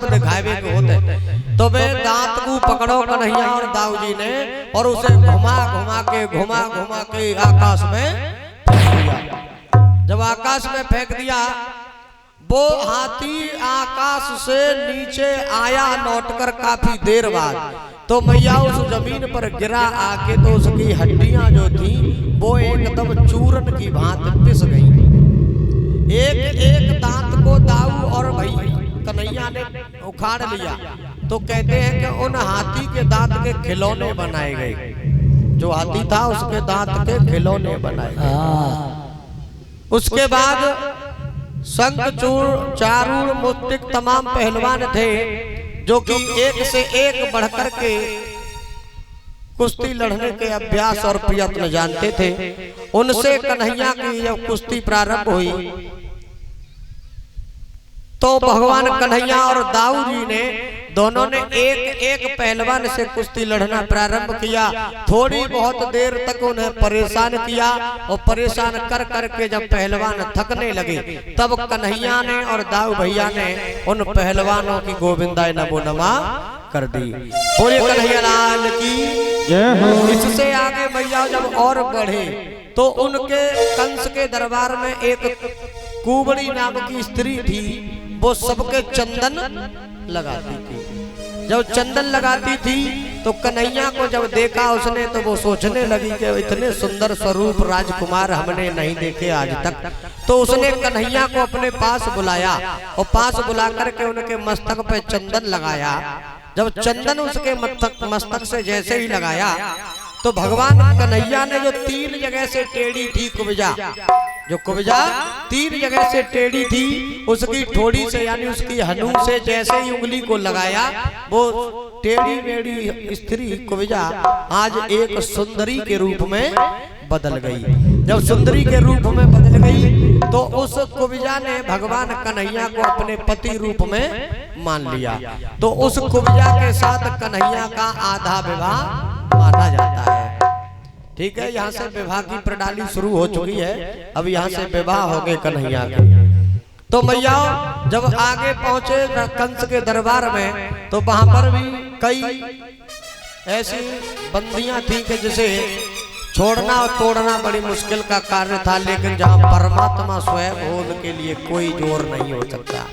दिखावे के होते तो वे दांत को पकड़ो कन्हैया और दाऊ जी ने और उसे घुमा घुमा के आकाश में फेंक दिया। जब आकाश में फेंक दिया वो हाथी आकाश से नीचे आया लौटकर काफी देर बाद, तो मैया उस जमीन पर गिरा आके तो उसकी हड्डियां जो थी वो एकदम चूरन की भांति पिस गई। एक एक दांत को दाऊ और भाई कन्हैया ने उखाड़ लिया। तो कहते हैं कि उन हाथी के दांत के खिलौने बनाए गए, जो हाथी था उसके दांत के खिलौने बनाए गए। उसके बाद शंखचूड़ चारूर मुस्तिक तमाम पहलवान थे जो कि एक से एक बढ़कर के कुश्ती लड़ने के अभ्यास और प्रयत्न जानते थे। उनसे कन्हैया की जब कुश्ती प्रारंभ हुई तो भगवान कन्हैया और दाऊ जी ने दोनों ने एक एक पहलवान से कुश्ती लड़ना प्रारंभ किया। थोड़ी बहुत देर तक उन्हें परेशान किया और परेशान कर करके जब पहलवान थकने लगे तब कन्हैया ने और दाऊ भैया ने उन पहलवानों की गोविंदाय नमो नमः कर दी। बोलिए कन्हैया लाल की जय हो। इससे आगे भैया जब और बढ़े तो उनके कंस के दरबार में एक कुबड़ी नाम की स्त्री थी, वो सबके चंदन लगाती थी। जब चंदन लगाती थी तो कन्हैया को जब देखा उसने तो वो सोचने लगी कि इतने सुंदर स्वरूप राजकुमार हमने नहीं देखे आज तक। तो उसने कन्हैया को अपने पास बुलाया और पास बुला करके उनके मस्तक पे चंदन लगाया। जब चंदन उसके मस्तक से जैसे ही लगाया तो भगवान कन्हैया ने जो 3 जगह से टेढ़ी थी कुब्जा, जो कुब्जा 3 जगह से टेढ़ी थी, उसकी ठोड़ी से यानी उसकी हनू से जैसे ही उंगली को लगाया वो टेढ़ी मेढ़ी स्त्री कुब्जा आज एक सुंदरी के रूप में बदल गई। जब सुंदरी के रूप में बदल गई तो उस कुब्जा ने भगवान कन्हैया को अपने पति रूप में मान लिया। तो उस कुब्जा के साथ कन्हैया का आधा विवाह माना जाता है। ठीक है, यहाँ से विवाह की प्रणाली शुरू हो चुकी है। अब यहाँ से विवाह हो गए कन्हैया के। तो मैया जब आगे पहुंचे कंस के दरबार में तो वहां पर भी कई ऐसी बंदियां थी कि जिसे छोड़ना और तोड़ना बड़ी मुश्किल का कार्य था, लेकिन जहां परमात्मा स्वयं हो उनके लिए कोई जोर नहीं हो सकता।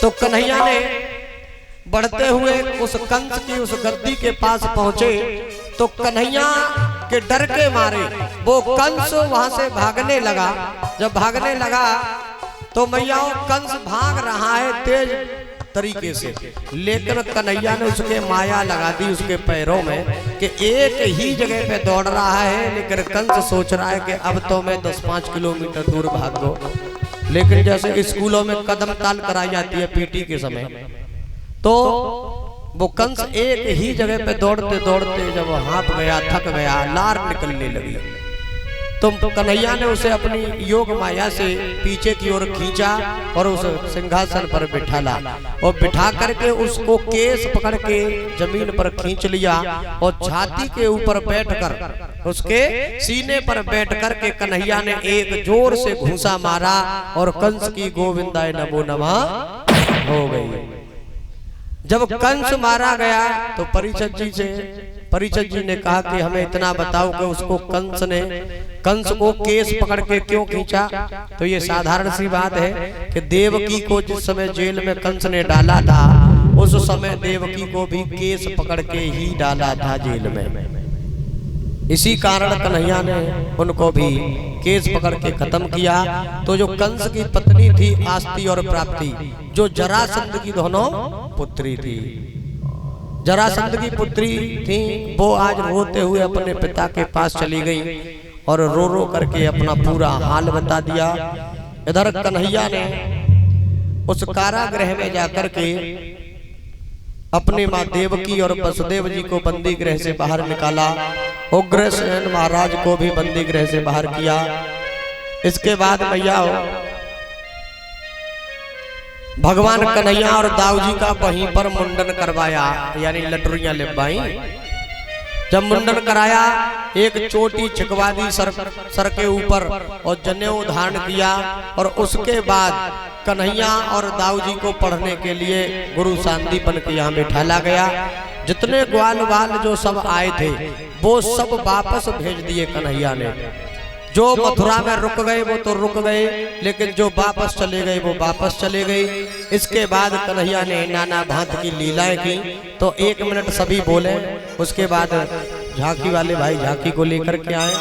तो कन्हैया ने बढ़ते हुए उस कंस की उस गद्दी के पास पहुंचे तो कन्हैया के डर के मारे वो कंस वहां से भागने लगा। जब भागने लगा तो मैया कंस भाग रहा है तेज तरीके से, लेकिन कन्हैया ने उसके माया लगा दी उसके पैरों में कि एक ही जगह पे दौड़ रहा है, लेकिन कंस सोच रहा है कि अब तो मैं 10-5 किलोमीटर दूर भाग दो। लेकिन जैसे स्कूलों में कदम ताल कराई जाती है पीटी के समय, तो वो कंस एक ही जगह पे दौड़ते दौड़ते जब हाथ गया थक गया लार निकलने लगी तो कन्हैया ने उसे अपनी योग माया से पीछे की ओर खींचा और उस सिंहासन पर बिठाला और बिठा करके उसको केस पकड़ के जमीन पर खींच लिया और छाती के ऊपर बैठकर उसके सीने पर बैठ करके कन्हैया ने एक जोर से घूंसा मारा और कंस की गोविंदाय नमो नमः हो गई। जब कंस मारा गया तो परिचत जी ने कहा कि हमें इतना बताओ कि उसको कंस को केस पकड़ के क्यों खींचा। तो ये साधारण सी बात है कि देवकी को जिस समय जेल में कंस ने डाला था उस समय देवकी को भी केस पकड़ के ही डाला था जेल में। इसी कारण कन्हैया ने उनको भी केस पकड़ के खत्म किया। तो जो कंस की पत्नी थी आस्ती और प्राप्ति, जो जरासंध की दोनों पुत्री थी, जरासंध की पुत्री थी, वो आज रोते हुए अपने पिता के पास चली गई और रो रो करके अपना पूरा हाल बता दिया। इधर कन्हैया ने उस कारागृह में जाकर के अपने माँ देवकी और वसुदेव जी को बंदी गृह से बाहर निकाला। उग्रसेन महाराज को भी बंदी गृह से बाहर किया। इसके बाद मैया भगवान कन्हैया और दाऊ जी का वहीं पर मुंडन करवाया, यानी लटुरियां लिपवाई। जब मुंडन कराया एक चोटी छिकवा दी सर के ऊपर और जनेऊ धारण किया और उसके बाद कन्हैया और दाऊ जी को पढ़ने के लिए गुरु सांदीपन के यहाँ बैठाला गया। जितने ग्वाल बाल जो सब आए थे वो सब वापस भेज दिए कन्हैया ने। जो मथुरा में रुक गए वो तो रुक गए, लेकिन जो वापस चले गए वो वापस चले गए। इसके बाद कन्हैया ने नाना भांत की लीलाएं की। तो 1 मिनट सभी बोले, उसके बाद झांकी वाले भाई झांकी को लेकर के आए।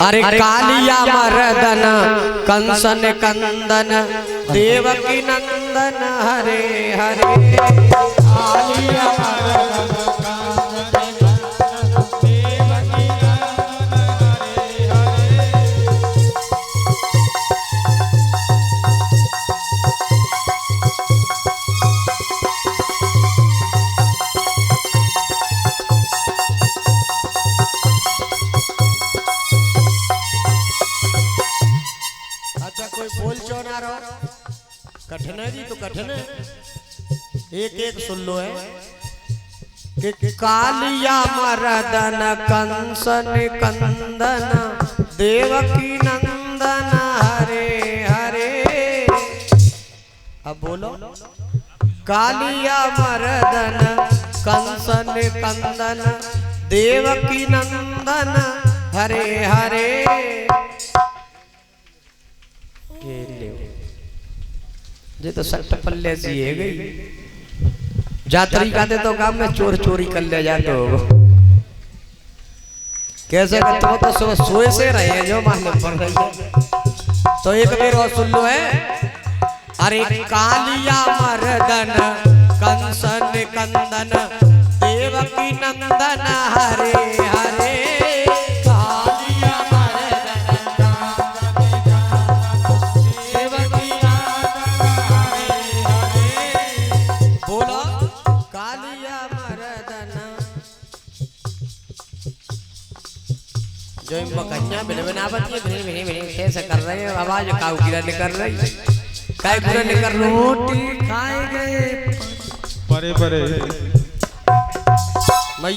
अरे कालिया मर्दन कंसन कंदन देवकी नंदन हरे हरे। कालिया मर्दन कठिन है जी, तो कठिन है, एक एक सुन लो है कि कालिया मर्दन कंसन कंदन देवकी नंदन हरे हरे। अब बोलो, कालिया मर्दन कंसन कंदन देवकी नंदन हरे हरे। ये तो सट्ट पल्ले सी है गई। जातरी का तो काम में चोर चोरी कर ले जाते हो। कैसे करते हो तो सुबह सोए से रहे हैं जो मालूम पड़ रही है। तो एक बार और सुन लो है। अरे कालिया मर्दन कंसन कंदन देवकी नंदन हरे हरे। जो कन्या बिन बनावती है कैसे कर रहे हैं, आवाज काऊ गिरा निकल रही, काय गिरा निकल रही। रोटी खाए गए परे परे